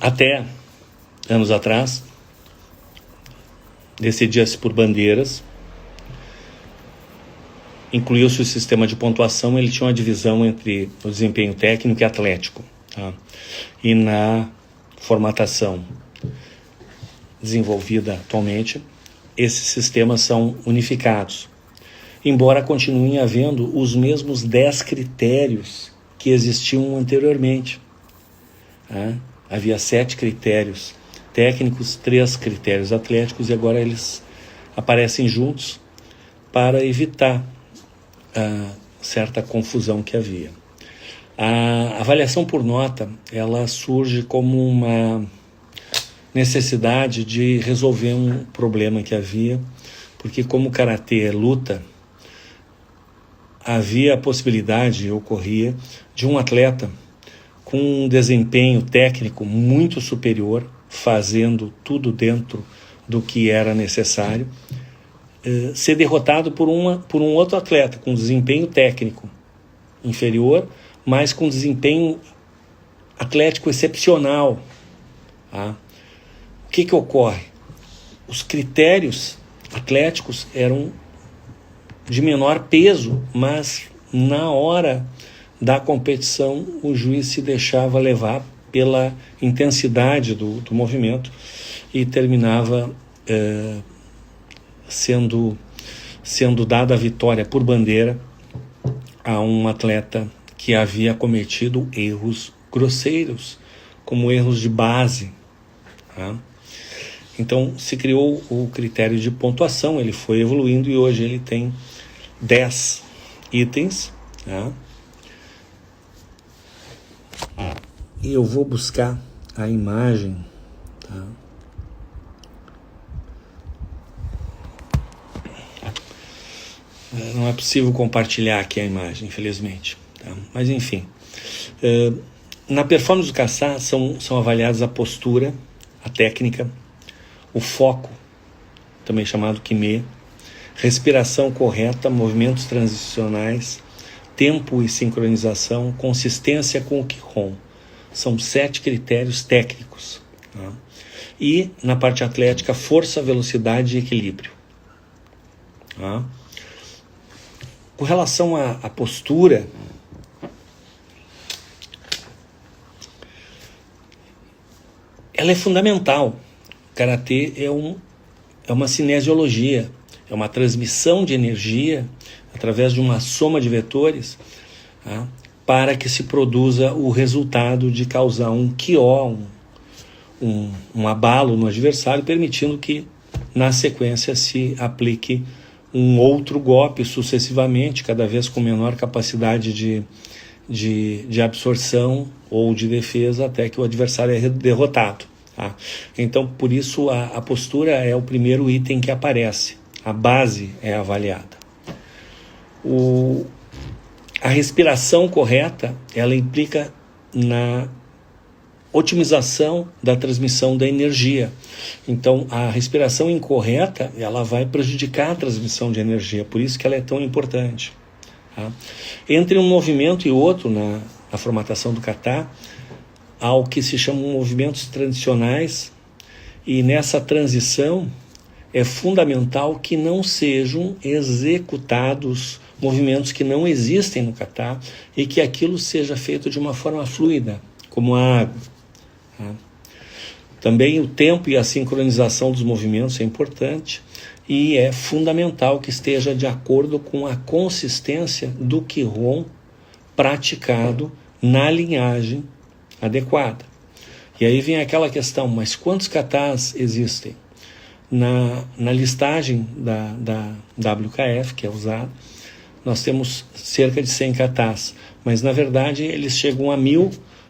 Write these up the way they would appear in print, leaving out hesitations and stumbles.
Até anos atrás, decidia-se por bandeiras, incluiu-se o sistema de pontuação, ele tinha uma divisão entre o desempenho técnico e atlético. Tá? E na formatação desenvolvida atualmente, esses sistemas são unificados, embora continuem havendo os mesmos 10 critérios que existiam anteriormente. Tá? Havia 7 critérios técnicos, 3 critérios atléticos, e agora eles aparecem juntos para evitar a certa confusão que havia. A avaliação por nota, ela surge como uma necessidade de resolver um problema que havia, porque como o karatê é luta, havia a possibilidade, ocorria, de um atleta com um desempenho técnico muito superior, fazendo tudo dentro do que era necessário, ser derrotado por um outro atleta com desempenho técnico inferior, mas com desempenho atlético excepcional. Tá? O que ocorre? Os critérios atléticos eram de menor peso, mas na hora da competição o juiz se deixava levar pela intensidade do movimento e terminava sendo dada a vitória por bandeira a um atleta que havia cometido erros grosseiros, como erros de base. Tá? Então se criou o critério de pontuação, ele foi evoluindo e hoje ele tem 10 itens. Tá? E eu vou buscar a imagem. Tá? Não é possível compartilhar aqui a imagem, infelizmente. Tá? Mas enfim, na performance do kata são avaliadas a postura, a técnica, o foco, também chamado Kime, respiração correta, movimentos transicionais, tempo e sincronização, consistência com o Kihon. São 7 critérios técnicos. Tá? E na parte atlética, força, velocidade e equilíbrio. Tá? Com relação à postura, ela é fundamental. O karatê é uma cinesiologia, é uma transmissão de energia através de uma soma de vetores, tá? Para que se produza o resultado de causar um kyo, um abalo no adversário, permitindo que na sequência se aplique um outro golpe sucessivamente, cada vez com menor capacidade de absorção ou de defesa, até que o adversário é derrotado. Tá? Então, por isso, a postura é o primeiro item que aparece. A base é avaliada. A respiração correta, ela implica na otimização da transmissão da energia. Então, a respiração incorreta, ela vai prejudicar a transmissão de energia, por isso que ela é tão importante. Tá? Entre um movimento e outro, na formatação do kata, há o que se chamam movimentos tradicionais, e nessa transição é fundamental que não sejam executados movimentos que não existem no kata e que aquilo seja feito de uma forma fluida, como a água. Tá? Também o tempo e a sincronização dos movimentos é importante e é fundamental que esteja de acordo com a consistência do Kihon praticado na linhagem adequada. E aí vem aquela questão, mas quantos katas existem? Na listagem da WKF, que é usada, nós temos cerca de 100 katas, mas na verdade eles chegam a 1000,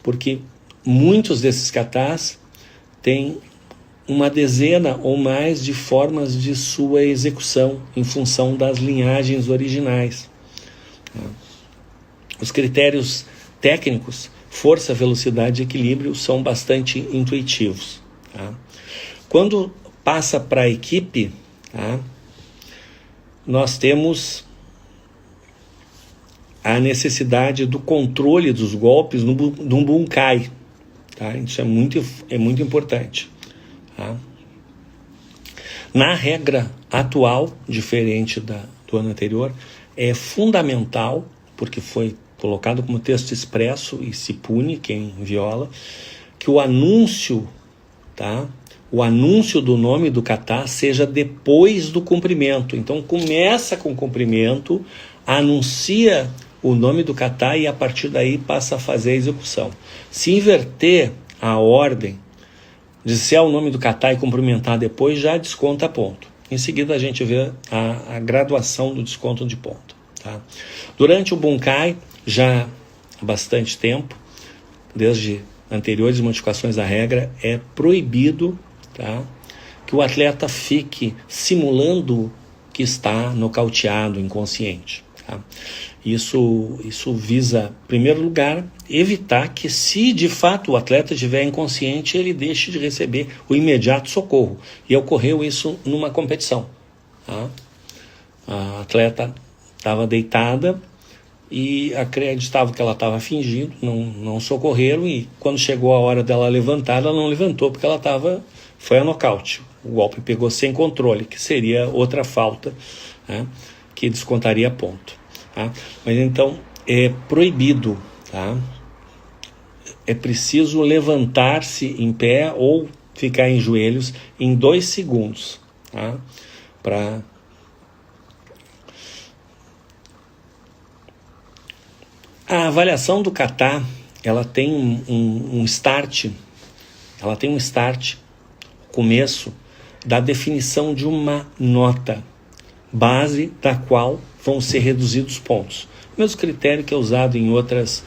porque muitos desses katas têm uma dezena ou mais de formas de sua execução em função das linhagens originais. Os critérios técnicos, força, velocidade e equilíbrio, são bastante intuitivos. Tá? Quando passa para a equipe, tá? Nós temos a necessidade do controle dos golpes no bunkai. tá? Isso é muito importante, tá? Na regra atual, diferente do ano anterior, é fundamental, porque foi colocado como texto expresso e se pune quem viola, que o anúncio, tá? O anúncio do nome do kata seja depois do cumprimento. Então começa com o cumprimento, anuncia o nome do kata e a partir daí passa a fazer a execução. Se inverter a ordem, disser o nome do kata e cumprimentar depois, já desconta ponto. Em seguida a gente vê a graduação do desconto de ponto, tá? Durante o Bunkai, já há bastante tempo, desde anteriores modificações da regra, é proibido, tá, que o atleta fique simulando que está nocauteado, inconsciente, tá? Isso visa, em primeiro lugar, evitar que, se de fato o atleta estiver inconsciente, ele deixe de receber o imediato socorro. E ocorreu isso numa competição, tá? A atleta estava deitada e acreditava que ela estava fingindo, não socorreram, e quando chegou a hora dela levantar, ela não levantou porque foi a nocaute. O golpe pegou sem controle, que seria outra falta, né, que descontaria ponto, tá? Mas então é proibido, tá? É preciso levantar-se em pé ou ficar em joelhos em 2 segundos, tá? A avaliação do kata, ela tem um start, começo da definição de uma nota base da qual vão ser reduzidos pontos. O mesmo critério que é usado em outros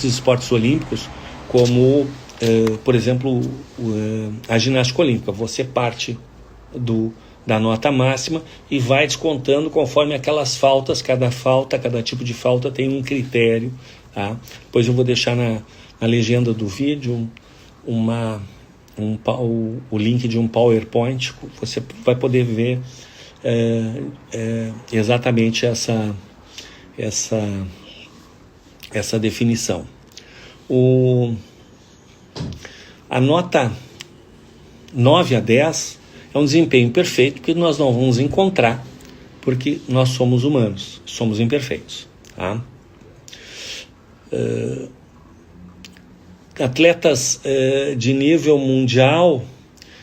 esportes olímpicos, como, por exemplo, a ginástica olímpica. Você parte da nota máxima e vai descontando conforme aquelas faltas. Cada tipo de falta tem um critério, tá? Depois eu vou deixar na legenda do vídeo o link de um PowerPoint. Você vai poder ver exatamente essa definição. A nota 9 a 10 é um desempenho perfeito, que nós não vamos encontrar, porque nós somos humanos, somos imperfeitos, tá? Atletas de nível mundial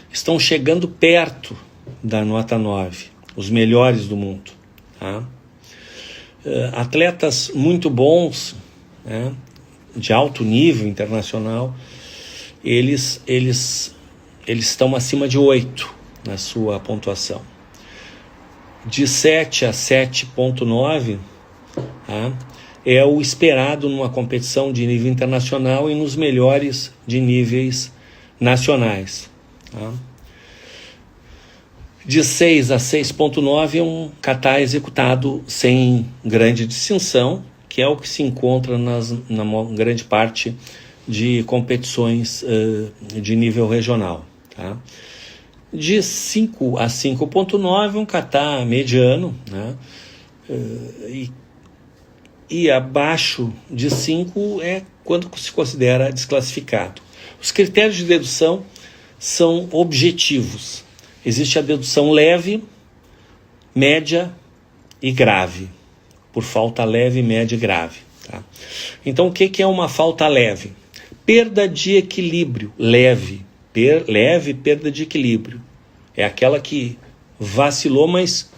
estão chegando perto da nota 9, os melhores do mundo, tá? Atletas muito bons, né, de alto nível internacional, eles estão acima de 8 na sua pontuação. De 7 a 7,9, tá, é o esperado numa competição de nível internacional e nos melhores de níveis nacionais, tá? De 6 a 6,9 é um kata executado sem grande distinção, que é o que se encontra na grande parte de competições de nível regional, tá? De 5 a 5,9 um kata mediano, né? E abaixo de 5 é quando se considera desclassificado. Os critérios de dedução são objetivos. Existe a dedução leve, média e grave. Por falta leve, média e grave, tá? Então, o que é uma falta leve? Perda de equilíbrio. Leve, perda de equilíbrio. É aquela que vacilou, mas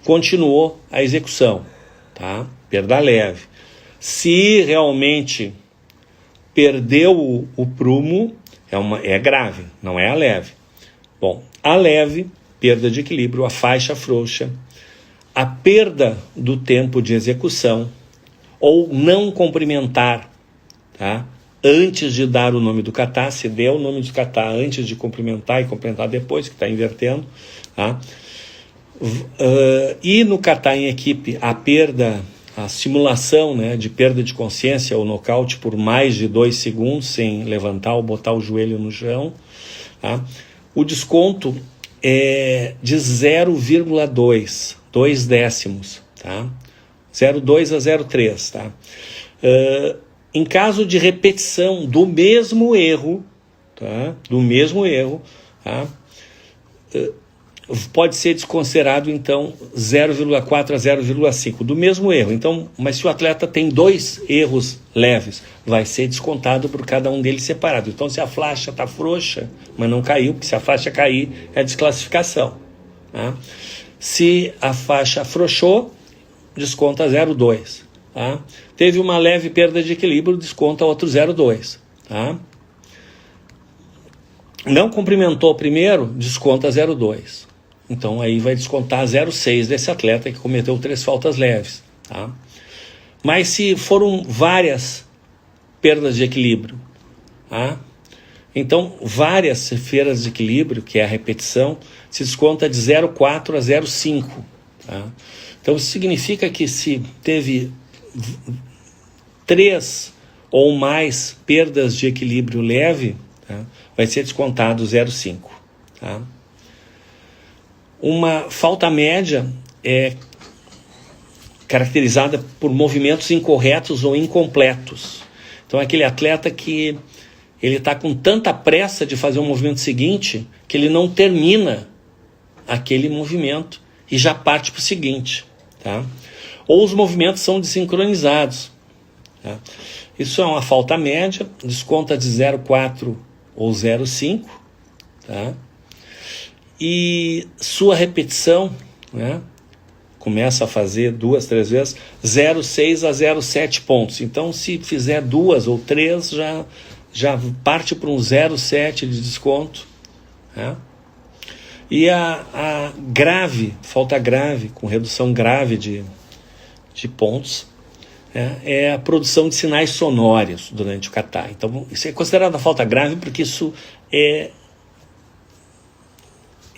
continuou a execução, tá? Perda leve. Se realmente perdeu o prumo, é grave, não é a leve. Bom, a leve, perda de equilíbrio, a faixa frouxa, a perda do tempo de execução, ou não cumprimentar, tá, antes de dar o nome do kata. Se der o nome do kata antes de cumprimentar e cumprimentar depois, que está invertendo, tá? E no kata em equipe, a simulação, né, de perda de consciência ou nocaute por mais de 2 segundos sem levantar ou botar o joelho no chão, tá? O desconto é de 0,2, 2 décimos, tá? 0,2 a 0,3, tá? Em caso de repetição do mesmo erro, tá? Do mesmo erro, tá? Pode ser desconsiderado, então, 0,4 a 0,5 do mesmo erro. Então, mas se o atleta tem 2 erros leves, vai ser descontado por cada um deles separado. Então, se a faixa está frouxa, mas não caiu, porque se a faixa cair, é desclassificação. Tá? Se a faixa afrouxou, desconta 0,2. Tá? Teve uma leve perda de equilíbrio, desconta outro 0,2. Tá? Não cumprimentou o primeiro, desconta 0,2. Então aí vai descontar 0,6 desse atleta que cometeu 3 faltas leves. Tá? Mas se foram várias perdas de equilíbrio, tá? Então várias perdas de equilíbrio, que é a repetição, se desconta de 0,4 a 0,5. Tá? Então isso significa que se teve 3 ou mais perdas de equilíbrio leve, tá? Vai ser descontado 0,5. Tá? Uma falta média é caracterizada por movimentos incorretos ou incompletos. Então, aquele atleta que ele está com tanta pressa de fazer o movimento seguinte que ele não termina aquele movimento e já parte para o seguinte. Tá? Ou os movimentos são desincronizados. Tá? Isso é uma falta média, desconta de 0,4 ou 0,5. Tá? E sua repetição, né, começa a fazer 2, 3 vezes, 0,6 a 0,7 pontos. Então, se fizer 2 ou 3, já parte para um 0,7 de desconto. Né? E a grave, falta grave, com redução grave de pontos, é a produção de sinais sonoros durante o kata. Então, isso é considerado falta grave porque isso é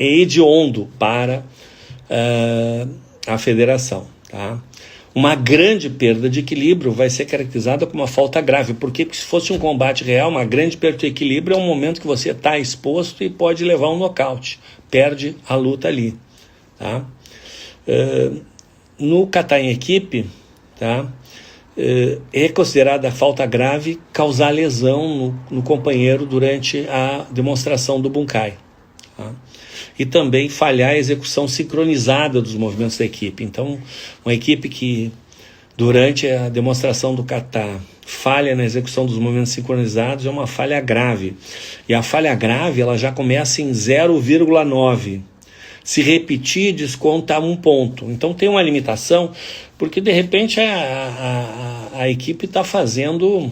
hediondo para a federação. Tá? Uma grande perda de equilíbrio vai ser caracterizada como uma falta grave, porque se fosse um combate real, uma grande perda de equilíbrio é um momento que você está exposto e pode levar um nocaute, perde a luta ali. Tá? No kata em equipe, tá? É considerada falta grave causar lesão no companheiro durante a demonstração do bunkai. Tá? E também falhar a execução sincronizada dos movimentos da equipe. Então, uma equipe que, durante a demonstração do kata, falha na execução dos movimentos sincronizados é uma falha grave. E a falha grave ela já começa em 0,9. Se repetir, desconta 1 ponto. Então, tem uma limitação, porque, de repente, a equipe está fazendo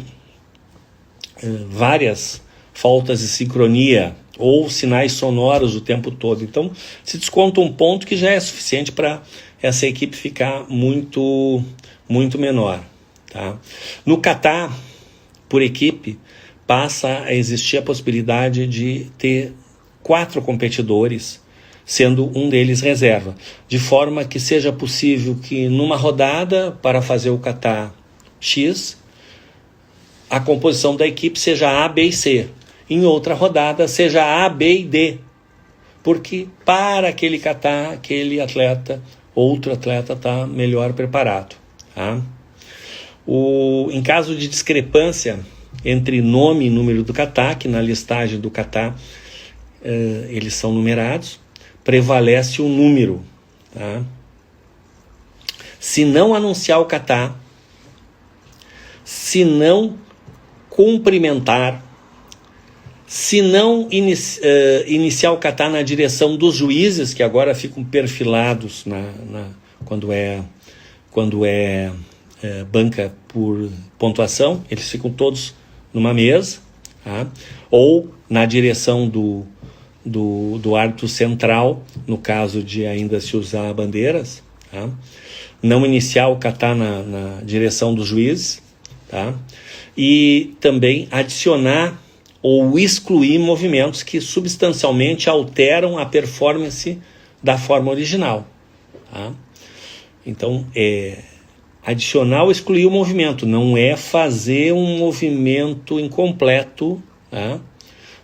várias faltas de sincronia ou sinais sonoros o tempo todo. Então, se desconta 1 ponto que já é suficiente para essa equipe ficar muito, muito menor. Tá? No kata, por equipe, passa a existir a possibilidade de ter 4 competidores, sendo um deles reserva, de forma que seja possível que numa rodada, para fazer o kata X, a composição da equipe seja A, B e C. Em outra rodada, seja A, B e D. Porque para aquele kata, aquele atleta, outro atleta está melhor preparado. Tá? Em caso de discrepância entre nome e número do kata, que na listagem do kata eles são numerados, prevalece o número. Tá? Se não anunciar o kata, se não cumprimentar, se não iniciar o kata na direção dos juízes, que agora ficam perfilados quando é banca por pontuação, eles ficam todos numa mesa, tá? Ou na direção do árbitro central, no caso de ainda se usar bandeiras, tá? Não iniciar o kata na direção dos juízes, tá? E também adicionar ou excluir movimentos que substancialmente alteram a performance da forma original. Tá? Então, adicionar ou excluir o movimento, não é fazer um movimento incompleto, tá?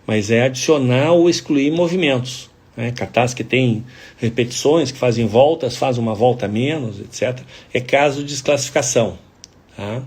Mas é adicionar ou excluir movimentos. Né? Katas que tem repetições, que fazem voltas, faz uma volta a menos, etc. É caso de desclassificação. Tá?